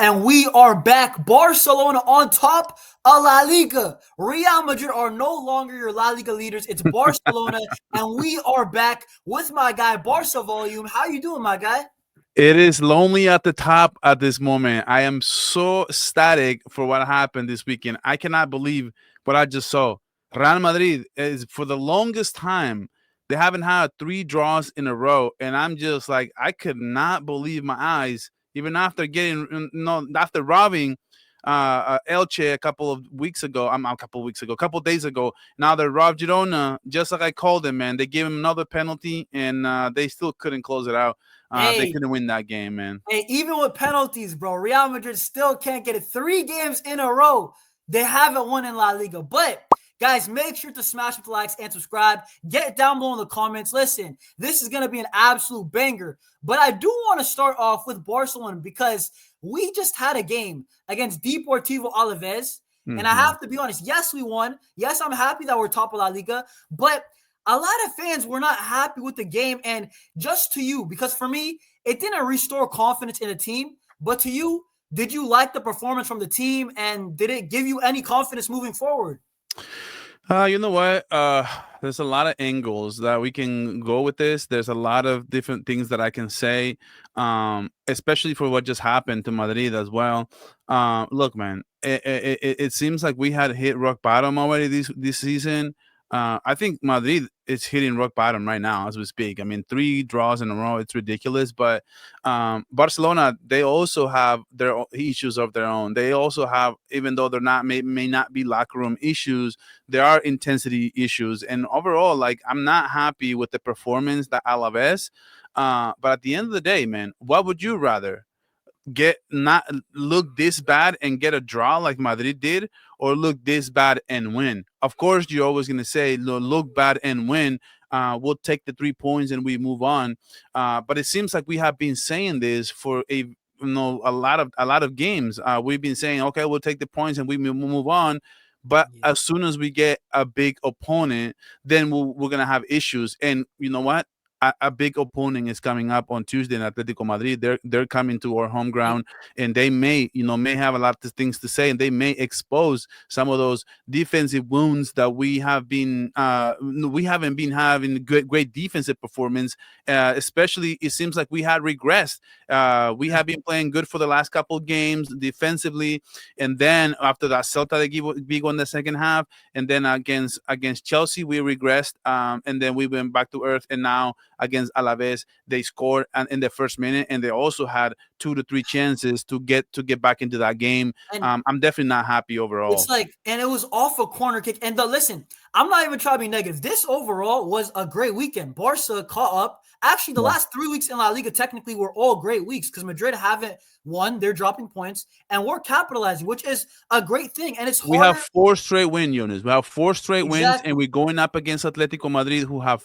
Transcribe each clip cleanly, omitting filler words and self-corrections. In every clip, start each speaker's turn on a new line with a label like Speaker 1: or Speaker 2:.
Speaker 1: And we are back. Barcelona on top of La Liga. Real Madrid are no longer your La Liga leaders. It's Barcelona, and we are back with my guy, Barca Volume. How you doing, my guy?
Speaker 2: It is lonely at the top at this moment. I am so ecstatic for what happened this weekend. I cannot believe what I just saw. Real Madrid is for the longest time they haven't had 3 draws in a row, and I'm just like I could not believe my eyes. Even after getting no after robbing Elche a couple of weeks ago, a couple of days ago. Now they robbed Girona, just like I called them, man. They gave him another penalty, and they still couldn't close it out. They
Speaker 1: Hey,
Speaker 2: couldn't win that game, man.
Speaker 1: hey, even with penalties, bro, Real Madrid still can't get it. 3 games in a row. They haven't won in La Liga. But guys, make sure to smash the likes and subscribe. Get it down below in the comments. Listen, this is going to be an absolute banger. But I do want to start off with Barcelona because we just had a game against Deportivo Alavés. And I
Speaker 2: Mhm.
Speaker 1: have to be honest, yes, we won. Yes, I'm happy that we're top of La Liga. But a lot of fans were not happy with the game. And just to you, because for me, it didn't restore confidence in the team. But to you, did you like the performance from the team? And did it give you any confidence moving forward?
Speaker 2: You know what? There's a lot of angles that we can go with this. There's a lot of different things that I can say, especially for what just happened to Madrid as well. Look, man, it seems like we had hit rock bottom already this season. I think Madrid is hitting rock bottom right now as we speak. I mean, 3 draws in a row, it's ridiculous. But Barcelona, they also have their issues of their own. They also have, even though they're not may not be locker room issues, there are intensity issues. And overall, like I'm not happy with the performance that Alaves. But at the end of the day, man, what would you rather? Get not look this bad and get a draw like Madrid did, or look this bad and win? Of course, you're always going to say look bad and win. We'll take the 3 points and we move on. But it seems like we have been saying this for a lot of games. We've been saying, okay, we'll take the points and we move on. But
Speaker 1: Yeah.
Speaker 2: as soon as we get a big opponent, then we're gonna have issues. And you know what? A big opponent is coming up on Tuesday in Atletico Madrid. They're coming to our home ground, and they may have a lot of things to say, and they may expose some of those defensive wounds that we haven't been having great defensive performance. Especially, it seems like we had regressed. We have been playing good for the last couple of games defensively, and then after that Celta they give big on the second half, and then against Chelsea we regressed, and then we went back to earth, and now against Alaves they scored in the first minute, and they also had 2 to 3 chances to get back into that game.
Speaker 1: And
Speaker 2: I'm definitely not happy
Speaker 1: it's
Speaker 2: overall.
Speaker 1: like, and it was off a corner kick. And listen, I'm not even trying to be negative. This overall was a great weekend. Barca caught up. Actually, the
Speaker 2: Yeah.
Speaker 1: last 3 weeks in La Liga technically were all great weeks because Madrid haven't won. They're dropping points, and we're capitalizing, which is a great thing. And it's
Speaker 2: We have
Speaker 1: harder.
Speaker 2: 4 straight units. We have 4 straight wins, and
Speaker 1: Exactly.
Speaker 2: we're going up against Atletico Madrid, who have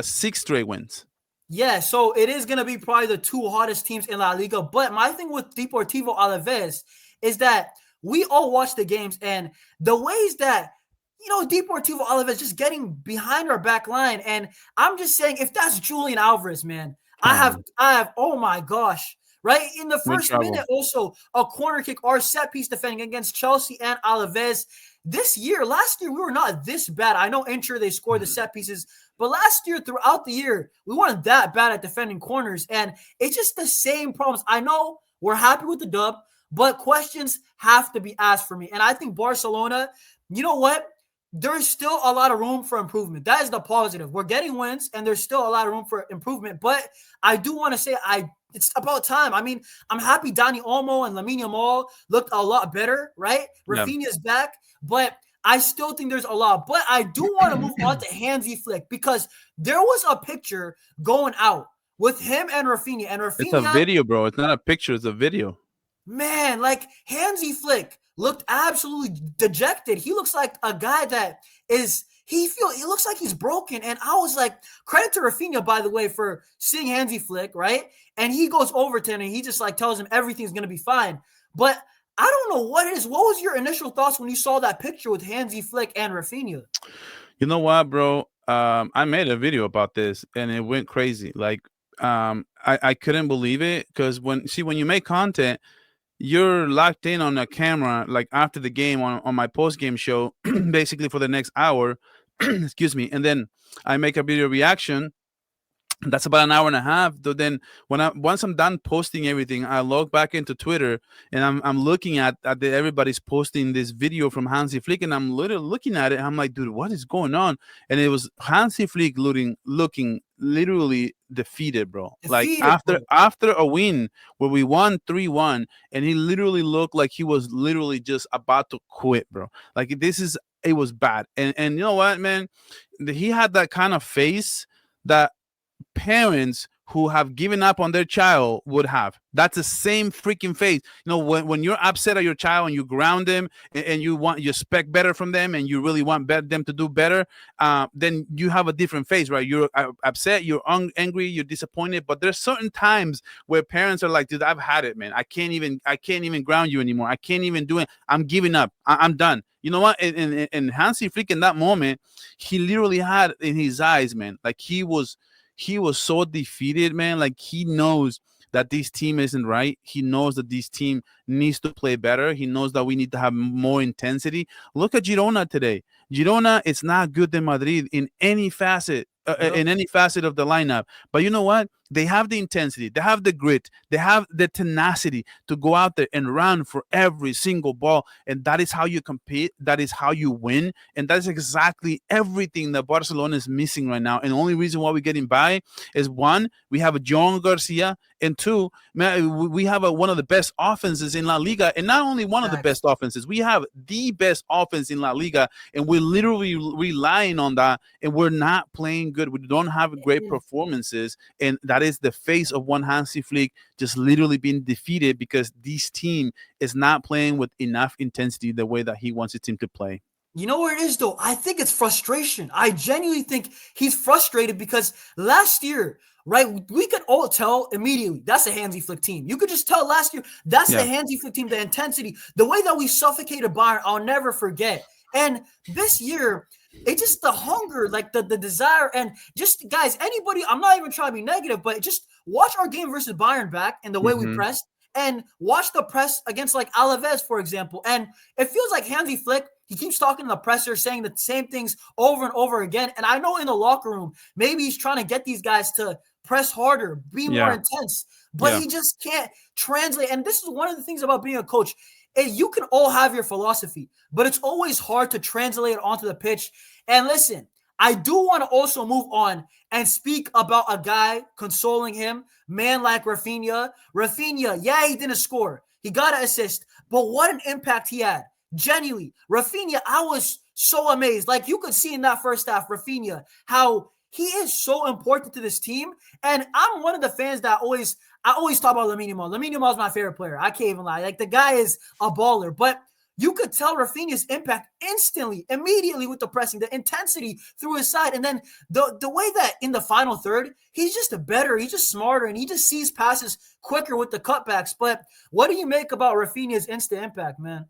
Speaker 2: 6 straight wins.
Speaker 1: Yeah, so it is going to be probably the two hottest teams in La Liga. But my thing with Deportivo Alaves is that we all watch the games and the ways that, Deportivo Alaves just getting behind our back line. And I'm just saying, if that's Julian Alvarez, man,
Speaker 2: Oh,
Speaker 1: oh my gosh. Right in the
Speaker 2: we're in
Speaker 1: first minute,
Speaker 2: trouble.
Speaker 1: also a corner kick or set piece defending against Chelsea and Alaves. Last year, we were not this bad. I know Inter, they scored the set pieces, but last year, throughout the year, we weren't that bad at defending corners. And it's just the same problems. I know we're happy with the dub, but questions have to be asked for me. And I think Barcelona, you know what? There's still a lot of room for improvement. That is the positive. We're getting wins, and there's still a lot of room for improvement. But I do want to say it's about time. I mean, I'm happy Dani Olmo and Lamine Yamal looked a lot better, right?
Speaker 2: Yeah.
Speaker 1: Raphinha's back, but I still think there's a lot. But I do want to move on to Hansi Flick because there was a picture going out with him and Raphinha. And
Speaker 2: It's a
Speaker 1: Raphinha,
Speaker 2: video, bro. It's not a picture. It's a video.
Speaker 1: man, like Hansi Flick looked absolutely dejected. He looks like a guy that he looks like he's broken. And I was like, credit to Raphinha, by the way, for seeing Hansi Flick, right? And he goes over to him and he just like tells him everything's gonna be fine. But I don't know what it is. What was your initial thoughts when you saw that picture with Hansi Flick and Raphinha?
Speaker 2: You know what, bro? I made a video about this, and it went crazy. Like, I couldn't believe it because when you make content, you're locked in on a camera like after the game on my post game show, basically for the next hour. Excuse me, and then I make a video reaction. That's about an hour and a half. Then once I'm done posting everything, I log back into Twitter and I'm looking at everybody's posting this video from Hansi Flick, and I'm literally looking at it. And I'm like, dude, what is going on? And it was Hansi Flick looking literally defeated, bro. Like
Speaker 1: Defeated, bro.
Speaker 2: after a win where we won 3-1, and he literally looked like he was literally just about to quit, bro. Like it was bad. And you know what, man? He had that kind of face that parents who have given up on their child would have. That's the same freaking face. You know, when you're upset at your child and you ground them, and you expect better from them, and you really want them to do better, then you have a different face, right? You're upset, you're angry, you're disappointed. But there's certain times where parents are like, dude, I've had it, man. I can't even ground you anymore. I can't even do it. I'm giving up. I'm done. You know what? And Hansi Flick in that moment, he literally had in his eyes, man, like he was so defeated, man. Like he knows that this team isn't right. He knows that this team needs to play better. He knows that we need to have more intensity. Look at Girona today. Girona is not good than Madrid in any facet. In any facet of the lineup. But you know what? They have the intensity, they have the grit, they have the tenacity to go out there and run for every single ball. And that is how you compete. That is how you win. And that is exactly everything that Barcelona is missing right now. And the only reason why we're getting by is, one, we have a John Garcia, and two, man, we have one of the best offenses in La Liga. And not only one of the best offenses, we have the best offense in La Liga. And we're literally relying on that. And we're not playing good. We don't have great performances. And that is the face of one Hansi Flick just literally being defeated because this team is not playing with enough intensity the way that he wants his team to play.
Speaker 1: You know what it is, though? I think it's frustration. I genuinely think he's frustrated because last year, right, we could all tell immediately that's a Hansi Flick team. You could just tell last year that's the Hansi Flick team, the intensity, the way that we suffocated Bayern, I'll never forget. And this year, it's just the hunger, like the desire, and just, guys, anybody, I'm not even trying to be negative, but just watch our game versus Bayern back and the way we pressed, and watch the press against like Alavés, for example. And it feels like Hansi Flick, he keeps talking to the presser, saying the same things over and over again. And I know in the locker room, maybe he's trying to get these guys to press harder, be more intense, but he just can't translate. And this is one of the things about being a coach. You can all have your philosophy, but it's always hard to translate it onto the pitch. And listen, I do want to also move on and speak about a guy consoling him, man like Raphinha. Raphinha, yeah, he didn't score. He got an assist, but what an impact he had. Genuinely, Raphinha, I was so amazed. Like you could see in that first half, Raphinha, how he is so important to this team. And I'm one of the fans that I always talk about Lamine Yamal. Lamine Yamal is my favorite player. I can't even lie. Like the guy is a baller, but you could tell Raphinha's impact instantly, immediately with the pressing, the intensity through his side. And then the way that in the final third, he's just he's just smarter, and he just sees passes quicker with the cutbacks. But what do you make about Raphinha's instant impact, man?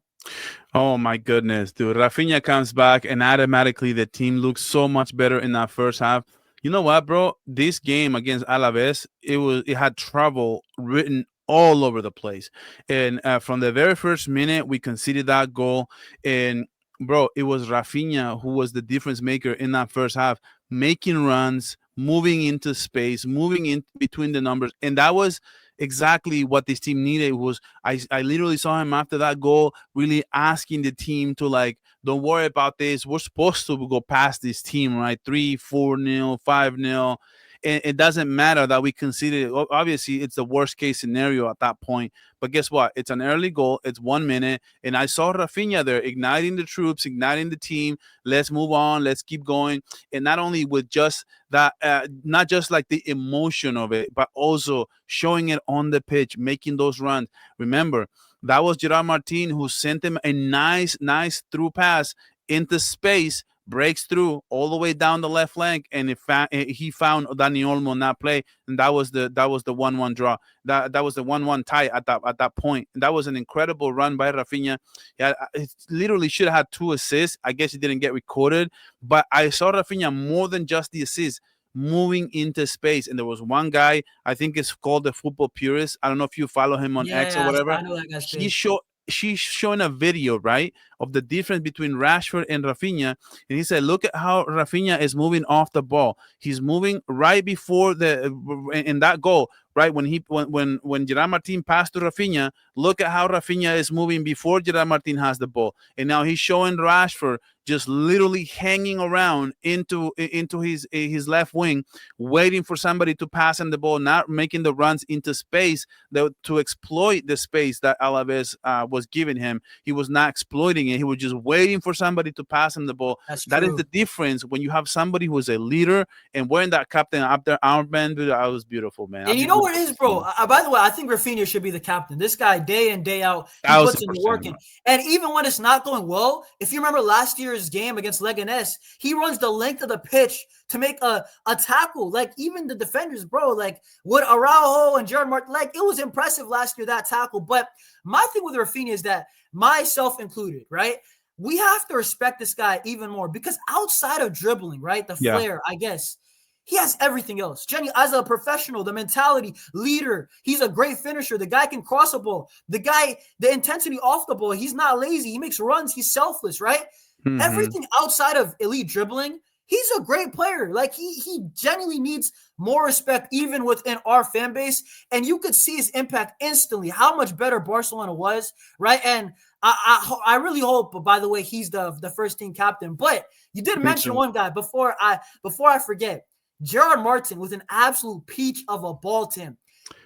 Speaker 2: Oh my goodness, dude. Raphinha comes back and automatically the team looks so much better in that first half. You know what, bro? This game against Alaves, it had trouble written all over the place. And from the very first minute, we conceded that goal. And bro, it was Raphinha who was the difference maker in that first half, making runs, moving into space, moving in between the numbers. And that was exactly what this team needed. I literally saw him after that goal really asking the team to, like, don't worry about this. We're supposed to go past this team, right? 3-4-0, 5-0. And it doesn't matter that we conceded. Obviously, it's the worst case scenario at that point. But guess what? It's an early goal. It's 1 minute. And I saw Raphinha there igniting the troops, igniting the team. Let's move on. Let's keep going. And not only with just that, not just like the emotion of it, but also showing it on the pitch, making those runs. Remember, that was Gerard Martin who sent him a nice through pass into space, breaks through all the way down the left flank, and he found Dani Olmo on that play, and that was the 1-1 draw. That was the 1-1 tie at that point. And that was an incredible run by Raphinha. Yeah, it literally should have had 2 assists. I guess it didn't get recorded, but I saw Raphinha more than just the assist. moving into space. And there was one guy, I think it's called the Football Purist. I don't know if you follow him on X or
Speaker 1: Yeah,
Speaker 2: whatever.
Speaker 1: I know that guy's
Speaker 2: He
Speaker 1: page.
Speaker 2: she's showing a video, right, of the difference between Rashford and Raphinha, and he said, "Look at how Raphinha is moving off the ball. He's moving right before in that goal, right when Gerard Martin passed to Raphinha. Look at how Raphinha is moving before Gerard Martin has the ball, and now he's showing Rashford just literally hanging around into his left wing, waiting for somebody to pass him the ball, not making the runs into space to exploit the space that Alaves was giving him. He was not exploiting it. He was just waiting for somebody to pass him the ball.
Speaker 1: That's
Speaker 2: That is
Speaker 1: true.
Speaker 2: the difference when you have somebody who is a leader and wearing that captain up there armband. Dude, that was beautiful, man.
Speaker 1: And you know what it is, bro? By the way, I think Raphinha should be the captain. This guy, day in, day out, he puts in the work in. And even when it's not going well, if you remember last year's game against Leganés, he runs the length of the pitch to make a tackle. Like, even the defenders, bro, like with Araujo and Gerard Martin, like, it was impressive last year, that tackle. But my thing with Raphinha is that, myself included, right? We have to respect this guy even more because outside of dribbling, right, the flair, I guess, he has everything else. Jenny, as a professional, the mentality, leader, he's a great finisher. The guy can cross a ball. The guy, the intensity off the ball, he's not lazy. He makes runs. He's selfless, right? Mm-hmm. Everything outside of elite dribbling, he's a great player. Like, he genuinely needs more respect even within our fan base. And you could see his impact instantly, how much better Barcelona was, right? And I really hope, by the way, he's the first team captain. But you did mention one guy before I forget. Gerard Martin was an absolute peach of a ball to him.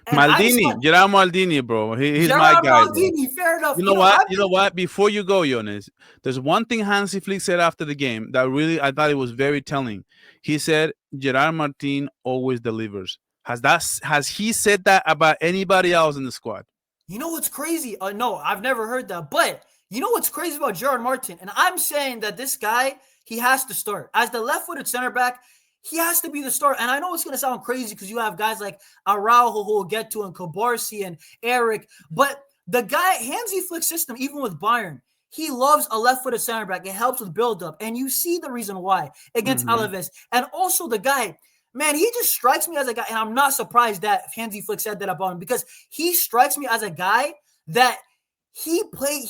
Speaker 2: Maldini, Gerard Maldini, bro. He's my guy.
Speaker 1: Maldini, fair enough.
Speaker 2: You know what? Before you go, Jonas, there's one thing Hansi Flick said after the game that really I thought it was very telling. He said Gerard Martin always delivers. Has he said that about anybody else in the squad?
Speaker 1: You know what's crazy? No, I've never heard that. But you know what's crazy about Gerard Martin? And I'm saying that this guy, he has to start as the left-footed center back. He has to be the starter. And I know it's going to sound crazy because you have guys like Araujo who we'll get to and Cabarsi and Eric. But the guy, Hansi Flick's system, even with Bayern, he loves a left-footed center back. It helps with build-up. And you see the reason why against Alaves. And also the guy, man, he just strikes me as a guy. And I'm not surprised that Hansi Flick said that about him because he strikes me as a guy that he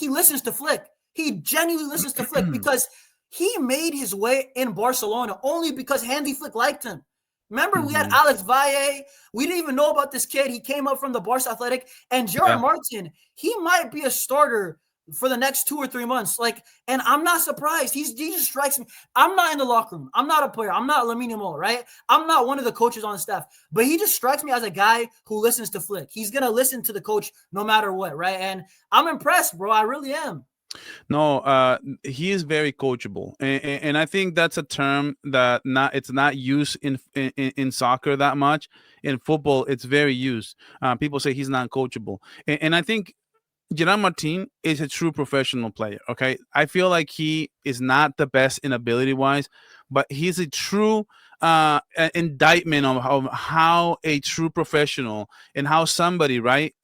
Speaker 1: listens to Flick. He genuinely listens to Flick because he made his way in Barcelona only because Hansi Flick liked him. Remember, we had Alex Valle. We didn't even know about this kid. He came up from the Barca Athletic. And Gerard Martin, he might be a starter for the next 2 or 3 months. Like, and I'm not surprised. He just strikes me. I'm not in the locker room. I'm not a player. I'm not Lamine, right? I'm not one of the coaches on the staff. But he just strikes me as a guy who listens to Flick. He's going to listen to the coach no matter what, right? And I'm impressed, bro. I really am.
Speaker 2: No, he is very coachable, and I think that's a term that it's not used in soccer that much. In football, it's very used. People say he's not coachable, and I think Gerard Martin is a true professional player. Okay, I feel like he is not the best in ability wise, but he's a true indictment of how a true professional and how somebody, right,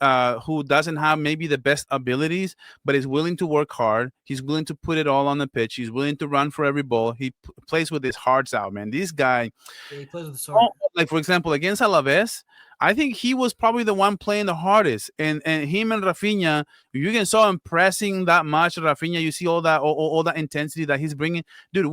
Speaker 2: who doesn't have maybe the best abilities, but is willing to work hard. He's willing to put it all on the pitch. He's willing to run for every ball. He plays with his hearts out, man. This guy,
Speaker 1: he plays with his heart.
Speaker 2: Like, for example, against Alavés, I think he was probably the one playing the hardest. And him and Raphinha, you can saw him pressing that much. Raphinha, you see all that intensity that he's bringing. Dude,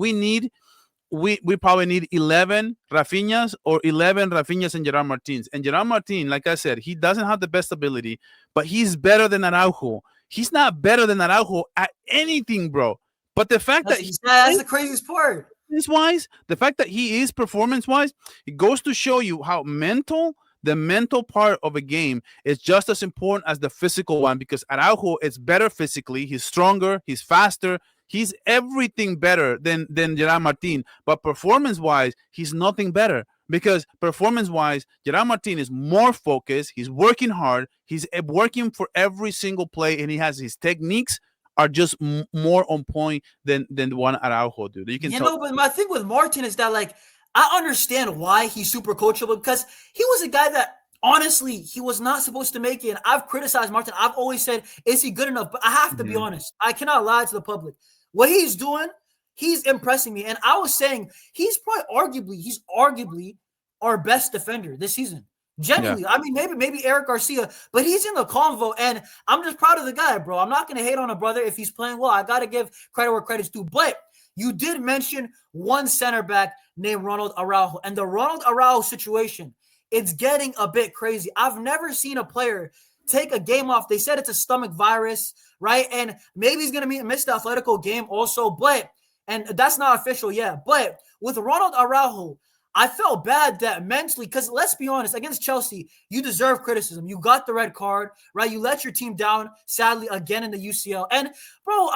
Speaker 2: we probably need 11 Raphinhas or 11 Raphinhas and Gerard Martins. And Gerard Martin, like I said, he doesn't have the best ability, but he's better than Araujo. He's not better than Araujo at anything, bro. But the fact
Speaker 1: that's the craziest part.
Speaker 2: The fact that he is performance-wise, it goes to show you how the mental part of a game is just as important as the physical one, because Araujo is better physically. He's stronger. He's faster. He's everything better than Gerard Martin. But performance-wise, he's nothing better, because performance-wise, Gerard Martin is more focused. He's working hard. He's working for every single play, and he has his techniques are just more on point than the one Araujo, dude.
Speaker 1: But my thing with Martin is that, like, I understand why he's super coachable, because he was a guy that, honestly, he was not supposed to make it. And I've criticized Martin. I've always said, is he good enough? But I have to be honest. I cannot lie to the public. What he's doing, he's impressing me. And I was saying he's arguably our best defender this season.
Speaker 2: Yeah.
Speaker 1: Genuinely, I mean, maybe Eric Garcia, but he's in the convo, and I'm just proud of the guy, bro. I'm not gonna hate on a brother if he's playing well. I gotta give credit where credit's due. But you did mention one center back named Ronald Araujo, and the Ronald Araujo situation, it's getting a bit crazy. I've never seen a player take a game off. They said it's a stomach virus, right? And maybe he's gonna miss the Atletico game also, but and that's not official yet. But with Ronald Araujo, I felt bad that mentally, because let's be honest, against Chelsea, you deserve criticism. You got the red card, right? You let your team down, sadly, again in the UCL. And bro,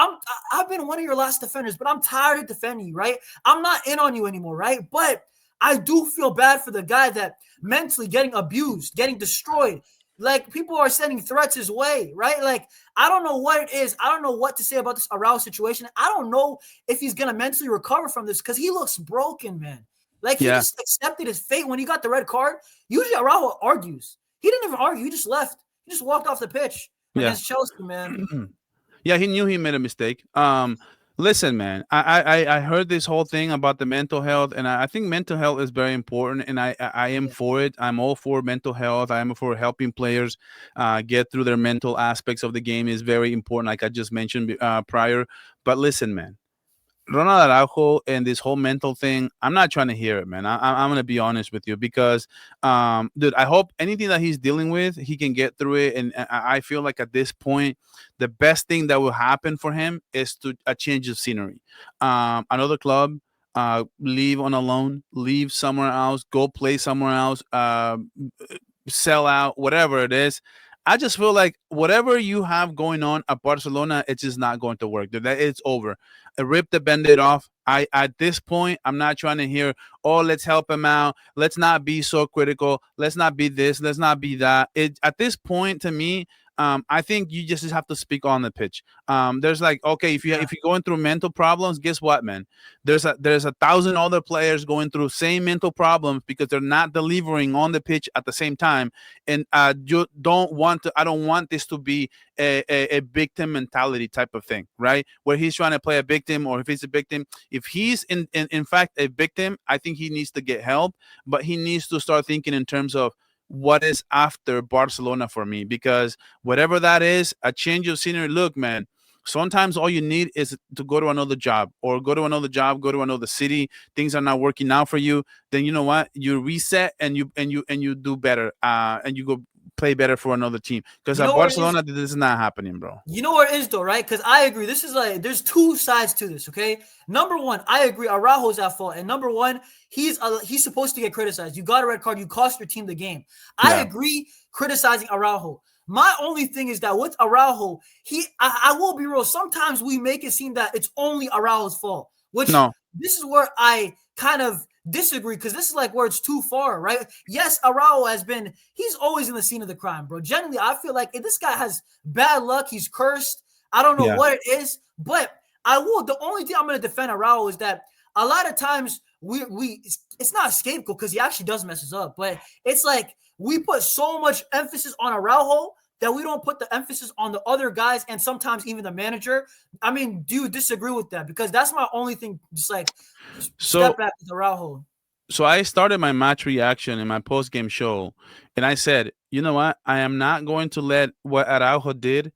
Speaker 1: I've been one of your last defenders, but I'm tired of defending you, right? I'm not in on you anymore, right? But I do feel bad for the guy that mentally getting abused, getting destroyed. Like, people are sending threats his way, right? Like, I don't know what it is. I don't know what to say about this Araujo situation. I don't know if he's going to mentally recover from this because he looks broken, man. Like, he just accepted his fate when he got the red card. Usually Araujo argues. He didn't even argue. He just left. He just walked off the pitch against Chelsea, man.
Speaker 2: Yeah, he knew he made a mistake. Listen, man, I heard this whole thing about the mental health, and I think mental health is very important, and I am for it. I'm all for mental health. I am for helping players get through their mental aspects of the game is very important, like I just mentioned prior. But listen, man, Ronald Araujo and this whole mental thing, I'm not trying to hear it, man. I'm going to be honest with you because, dude, I hope anything that he's dealing with, he can get through it. And I feel like at this point, the best thing that will happen for him is a change of scenery. Another club, leave on a loan, leave somewhere else, go play somewhere else, sell out, whatever it is. I just feel like whatever you have going on at Barcelona, it's just not going to work. It's over. Rip the Band-Aid off. At this point, I'm not trying to hear, oh, let's help him out. Let's not be so critical. Let's not be this. Let's not be that. At this point, to me, I think you just have to speak on the pitch. There's like, okay, if you're going through mental problems, guess what, man? There's 1,000 other players going through same mental problems because they're not delivering on the pitch at the same time. And you don't want to. I don't want this to be a victim mentality type of thing, right? Where he's trying to play a victim, or if he's a victim, if he's in fact a victim, I think he needs to get help, but he needs to start thinking in terms of what is after Barcelona for me, because whatever that is, a change of scenery. Look, man, sometimes all you need is to go to another job, or go to another city. Things are not working out for you. Then you know what? You reset and you do better, and you go play better for another team. Because at Barcelona, this is not happening, bro.
Speaker 1: You know what it is, though, right? Because I agree. This is like, there's two sides to this, okay? Number one, I agree. Araujo's at fault. And number one, he's supposed to get criticized. You got a red card. You cost your team the game. I agree criticizing Araujo. My only thing is that with Araujo, I will be real. Sometimes we make it seem that it's only Araujo's fault, which this is where I kind of disagree, because this is like where it's too far, right? Yes, Araujo he's always in the scene of the crime, bro. Generally, I feel like if this guy has bad luck, he's cursed. I don't know what it is, but the only thing I'm going to defend Araujo is that a lot of times it's not a scapegoat because he actually does mess us up, but it's like we put so much emphasis on Araujo that we don't put the emphasis on the other guys, and sometimes even the manager. I mean, do you disagree with that? Because that's my only thing, just like step back with Araujo.
Speaker 2: So I started my match reaction in my post-game show, and I said, you know what? I am not going to let what Araujo did,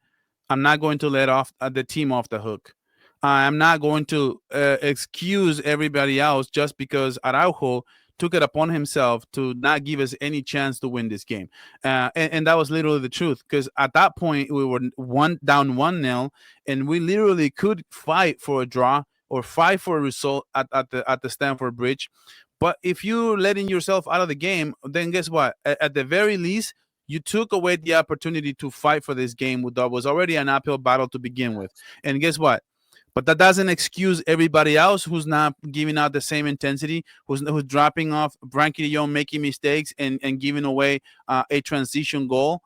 Speaker 2: I'm not going to let off the team off the hook. I'm not going to excuse everybody else just because Araujo took it upon himself to not give us any chance to win this game. And that was literally the truth, because at that point we were down 1-0, and we literally could fight for a draw or fight for a result at the Stamford Bridge. But if you're letting yourself out of the game, then guess what? At the very least, you took away the opportunity to fight for this game that was already an uphill battle to begin with. And guess what? But that doesn't excuse everybody else who's not giving out the same intensity, who's dropping off, Frankie de Jong making mistakes and giving away a transition goal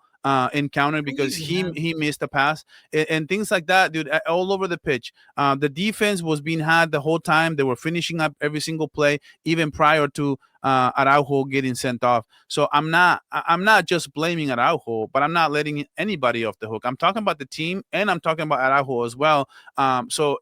Speaker 2: encounter because he missed a pass and things like that, dude, all over the pitch. The defense was being had the whole time. They were finishing up every single play, even prior to Araujo getting sent off. So I'm not just blaming Araujo, but I'm not letting anybody off the hook. I'm talking about the team, and I'm talking about Araujo as well. So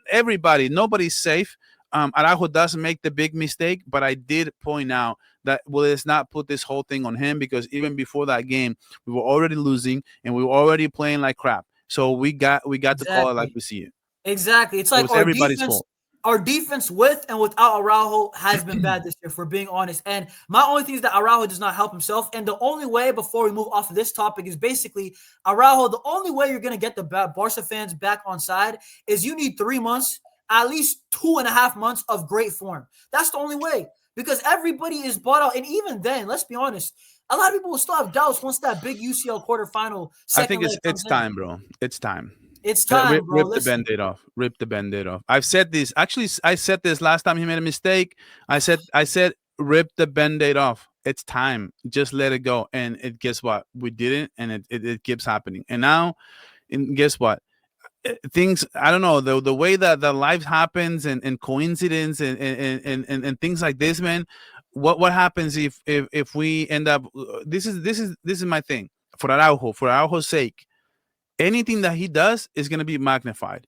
Speaker 2: everybody, nobody's safe. Araujo doesn't make the big mistake, but I did point out that let's not put this whole thing on him, because even before that game, we were already losing and we were already playing like crap. So we got to call it like
Speaker 1: Exactly.
Speaker 2: we see it.
Speaker 1: Exactly. It's
Speaker 2: It
Speaker 1: like
Speaker 2: was everybody's fault.
Speaker 1: our defense with and without Araujo has been bad this year, for being honest. And my only thing is that Araujo does not help himself. And the only way, before we move off of this topic, is basically Araujo. The only way you're going to get the Barca fans back on side is you need 3 months, at least 2.5 months of great form. That's the only way, because everybody is bought out. And even then, let's be honest, a lot of people will still have doubts once that big UCL quarterfinal
Speaker 2: I
Speaker 1: second
Speaker 2: think
Speaker 1: leg
Speaker 2: it's
Speaker 1: comes in.
Speaker 2: time, bro. It's time.
Speaker 1: It's time, bro.
Speaker 2: Rip the
Speaker 1: Listen.
Speaker 2: band-aid off. Rip the band-aid off. I've said this. Actually, I said this last time he made a mistake. I said rip the band-aid off. It's time. Just let it go. And guess what? We didn't, and it keeps happening. And now, and guess what? Things, I don't know, the way that the life happens, and coincidence, and things like this, man. What happens if we end up, this is my thing, for Araujo's sake. Anything that he does is going to be magnified.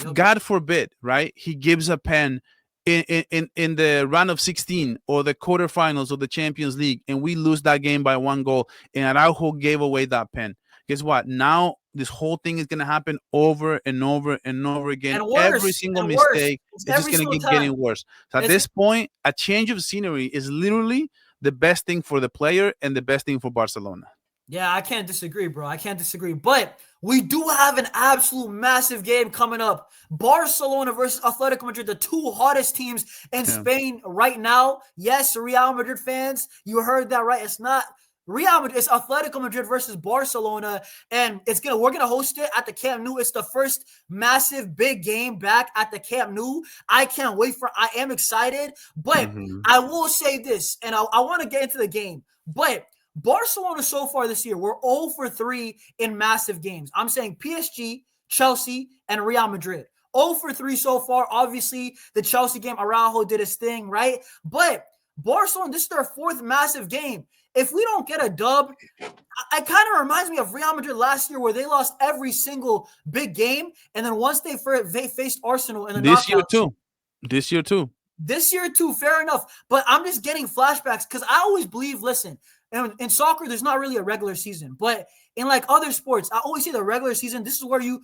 Speaker 1: Yep.
Speaker 2: God forbid, right? He gives a pen in the round of 16 or the quarterfinals of the Champions League, and we lose that game by 1 goal, and Araujo gave away that pen. Guess what? Now this whole thing is going to happen over and over and over again.
Speaker 1: And worse,
Speaker 2: every single
Speaker 1: and worse.
Speaker 2: mistake is
Speaker 1: It's every
Speaker 2: just going to
Speaker 1: single
Speaker 2: keep
Speaker 1: time.
Speaker 2: getting worse. So at
Speaker 1: It's-
Speaker 2: this point, a change of scenery is literally the best thing for the player and the best thing for Barcelona.
Speaker 1: Yeah, I can't disagree, bro. I can't disagree. But we do have an absolute massive game coming up. Barcelona versus Atletico Madrid, the two hottest teams in Spain right now. Yes, Real Madrid fans, you heard that right. It's not Real Madrid, it's Atletico Madrid versus Barcelona, and we're gonna host it at the Camp Nou. It's the first massive big game back at the Camp Nou. I can't wait I am excited, but I will say this, and I want to get into the game, but Barcelona so far this year, we're 0 for 3 in massive games. I'm saying PSG, Chelsea, and Real Madrid. 0 for 3 so far. Obviously, the Chelsea game, Araujo did his thing, right? But Barcelona, this is their 4th massive game. If we don't get a dub, it kind of reminds me of Real Madrid last year, where they lost every single big game, and then once they faced Arsenal in the
Speaker 2: This year too.
Speaker 1: This year too, fair enough. But I'm just getting flashbacks, because I always believe, listen, in soccer, there's not really a regular season. But in like other sports, I always say the regular season, this is where you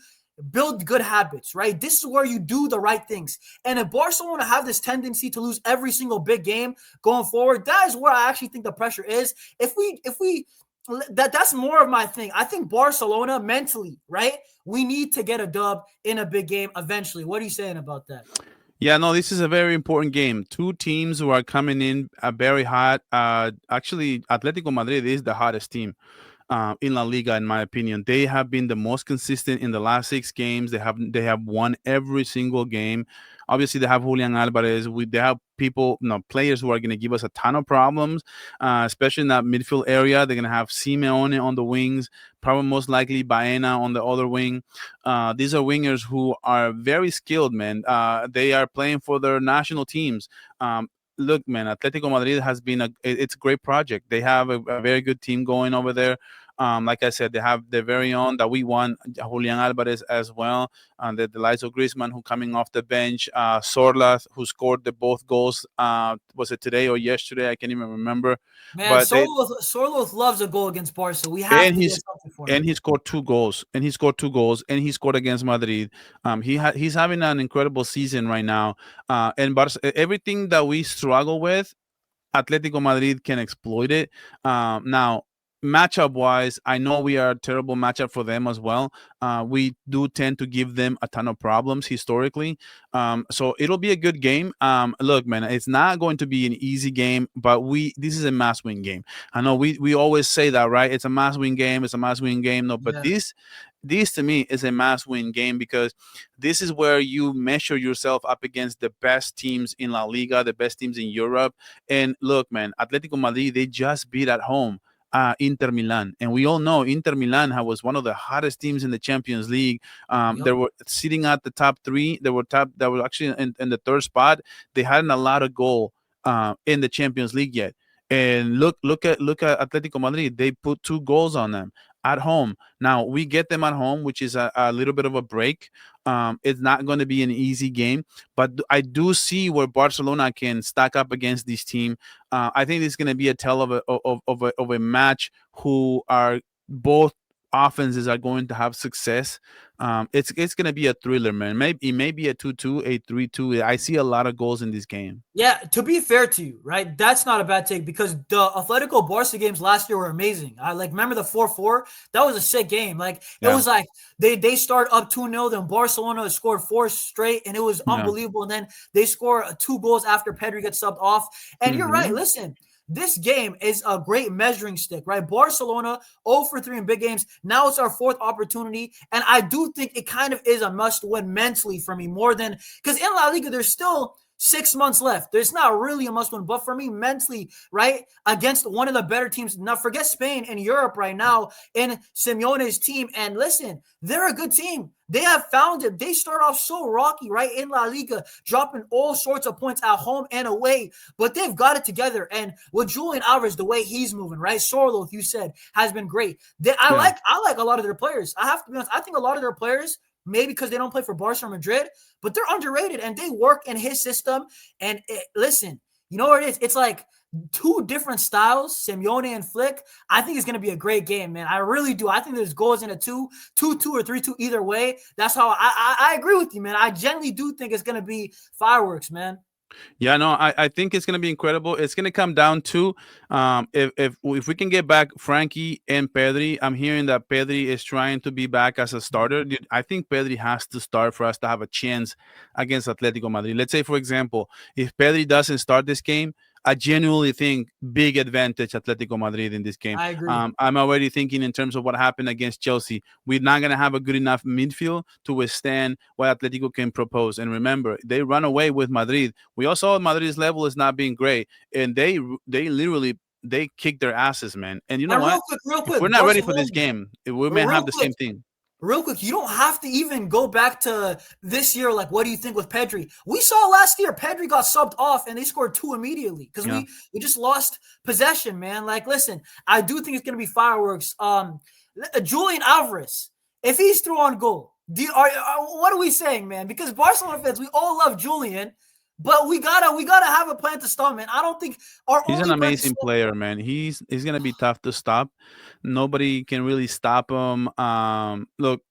Speaker 1: build good habits, right? This is where you do the right things. And if Barcelona have this tendency to lose every single big game going forward, that is where I actually think the pressure is. That's more of my thing. I think Barcelona mentally, right? We need to get a dub in a big game eventually. What are you saying about that?
Speaker 2: Yeah, no, this is a very important game. Two teams who are coming in very hot. Actually, Atletico Madrid is the hottest team in La Liga, in my opinion. They have been the most consistent in the last 6 games. They have won every single game. Obviously, they have Julian Alvarez. They have players who are going to give us a ton of problems, especially in that midfield area. They're going to have Simeone on the wings, probably most likely Baena on the other wing. These are wingers who are very skilled, man. They are playing for their national teams. Look, man, Atletico Madrid has been it's a great project. They have a very good team going over there. Like I said, they have their very own that we won, Julian Alvarez as well, and the Lizo Griezmann, who coming off the bench, Sorla, who scored both goals. Was it today or yesterday? I can't even remember.
Speaker 1: Man,
Speaker 2: But
Speaker 1: Sorloth loves a goal against Barca. We have to get something for him.
Speaker 2: And he scored 2 goals. And he scored against Madrid. He's having an incredible season right now. And everything that we struggle with, Atletico Madrid can exploit it. Now, matchup wise, I know we are a terrible matchup for them as well. We do tend to give them a ton of problems historically. So it'll be a good game. Look, man, it's not going to be an easy game, but this is a must-win game. I know we always say that, right? It's a must-win game. It's a must-win game. No, but this to me is a must-win game, because this is where you measure yourself up against the best teams in La Liga, the best teams in Europe. And look, man, Atletico Madrid, they just beat at home Inter Milan, and we all know Inter Milan was one of the hottest teams in the Champions League. They were sitting at the top 3. They were actually in the 3rd spot. They hadn't allowed a goal in the Champions League yet. And look at Atletico Madrid. They put 2 goals on them. at home. Now we get them at home, which is a little bit of a break. It's not going to be an easy game, but I do see where Barcelona can stack up against this team. I think it's going to be a tell of a match who are both offenses are going to have success. It's going to be a thriller, man. Maybe it may be a 2-2, a 3-2. I see a lot of goals in this game.
Speaker 1: Yeah, to be fair to you, right? That's not a bad take because the Atletico Barca games last year were amazing. I remember the 4-4. That was a sick game. It was like they start up 2-0, then Barcelona scored 4 straight, and it was unbelievable. And then they score 2 goals after Pedri gets subbed off. And you're right. Listen, this game is a great measuring stick, right? Barcelona 0 for 3 in big games. Now it's our 4th opportunity. And I do think it kind of is a must-win mentally for me more than – because in La Liga, there's still – 6 months left. There's not really a must-win, but for me, mentally, right, against one of the better teams. Now, forget Spain and Europe right now in Simeone's team. And listen, they're a good team. They have found it. They start off so rocky, right, in La Liga, dropping all sorts of points at home and away, but they've got it together. And with Julian Alvarez, the way he's moving, right, Sorloth, you said, has been great. I like a lot of their players. I have to be honest. I think a lot of their players, maybe because they don't play for Barca or Madrid, but they're underrated and they work in his system. And listen, you know what it is? It's like 2 different styles, Simeone and Flick. I think it's going to be a great game, man. I really do. I think there's goals in a 2-2 or 3-2 either way. That's how I agree with you, man. I genuinely do think it's going to be fireworks, man.
Speaker 2: Yeah, no, I think it's going to be incredible. It's going to come down to if we can get back Frankie and Pedri. I'm hearing that Pedri is trying to be back as a starter. Dude, I think Pedri has to start for us to have a chance against Atletico Madrid. Let's say, for example, if Pedri doesn't start this game, I genuinely think big advantage Atletico Madrid in this game.
Speaker 1: I agree.
Speaker 2: I'm already thinking in terms of what happened against Chelsea. We're not going to have a good enough midfield to withstand what Atletico can propose. And remember, they run away with Madrid. We all saw Madrid's level is not being great, and they literally kick their asses, man. And you know what?
Speaker 1: Real quick,
Speaker 2: if we're not ready for this game, we may have the same thing.
Speaker 1: Real quick, you don't have to even go back to this year. Like, what do you think with Pedri? We saw last year, Pedri got subbed off and they scored 2 immediately because we just lost possession, man. Like, listen, I do think it's going to be fireworks. Julian Alvarez, if he's through on goal, what are we saying, man? Because Barcelona fans, we all love Julian, but we gotta have a plan to stop, man. I don't think
Speaker 2: he's an amazing player, man. He's gonna be tough to stop. Nobody can really stop him. Look,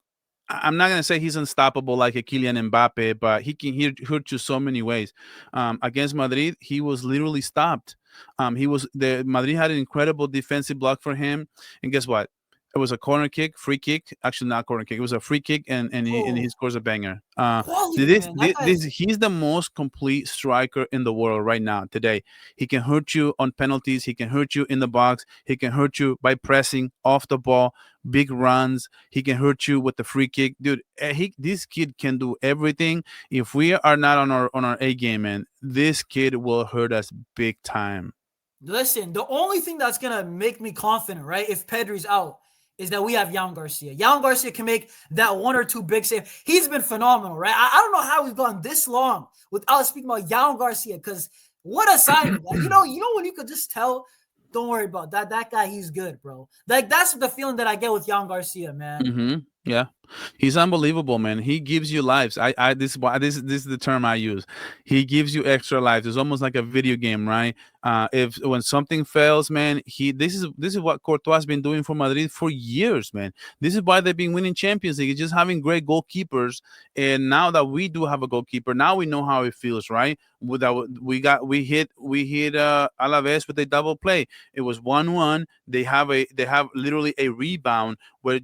Speaker 2: I'm not gonna say he's unstoppable like a Kylian Mbappe, but he can hurt you so many ways. Against Madrid, he was literally stopped. Madrid had an incredible defensive block for him, and guess what? It was a corner kick, free kick. Actually, not corner kick. It was a free kick, and he scores a banger. He's the most complete striker in the world right now today. He can hurt you on penalties. He can hurt you in the box. He can hurt you by pressing off the ball, big runs. He can hurt you with the free kick, dude. This kid can do everything. If we are not on our A game, man, this kid will hurt us big time.
Speaker 1: Listen, the only thing that's gonna make me confident, right, if Pedri's out, is that we have Yamal Garcia. Yamal Garcia can make that 1 or 2 big saves. He's been phenomenal, right? I don't know how we've gone this long without speaking about Yamal Garcia, because what a signing. Like, you know when you could just tell, don't worry about that. That guy, he's good, bro. Like, that's the feeling that I get with Yamal Garcia, man.
Speaker 2: Yeah, he's unbelievable, man. He gives you lives. This is the term I use. He gives you extra lives. It's almost like a video game, right? When something fails, man, this is what Courtois has been doing for Madrid for years, man. This is why they've been winning Champions League. It's just having great goalkeepers. And now that we do have a goalkeeper, now we know how it feels, right? We hit Alaves with a double play. It was 1-1. They have literally a rebound where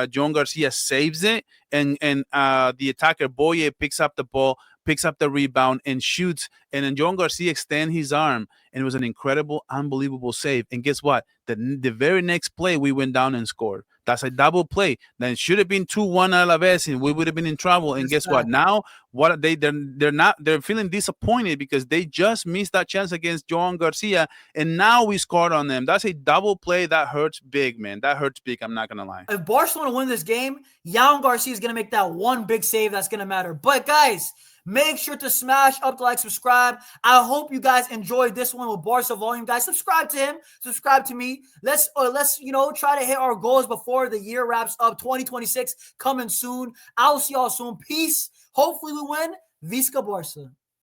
Speaker 2: John Garcia saves it, and the attacker Boye picks up the ball, picks up the rebound, and shoots. And then John Garcia extends his arm, and it was an incredible, unbelievable save. And guess what? The very next play, we went down and scored. That's a double play. Then it should have been 2-1 Alavés, and we would have been in trouble. And guess what? Now, they're feeling disappointed because they just missed that chance against Joan Garcia, and now we scored on them. That's a double play that hurts big, man. That hurts big. I'm not gonna lie.
Speaker 1: If Barcelona win this game, Yamal Garcia is gonna make that one big save that's gonna matter. But guys, Make sure to smash up the like, subscribe. I hope you guys enjoyed this one with Barca Volume. Guys, subscribe to him. Subscribe to me. Let's try to hit our goals before the year wraps up. 2026 coming soon. I'll see y'all soon. Peace. Hopefully we win. Visca Barca.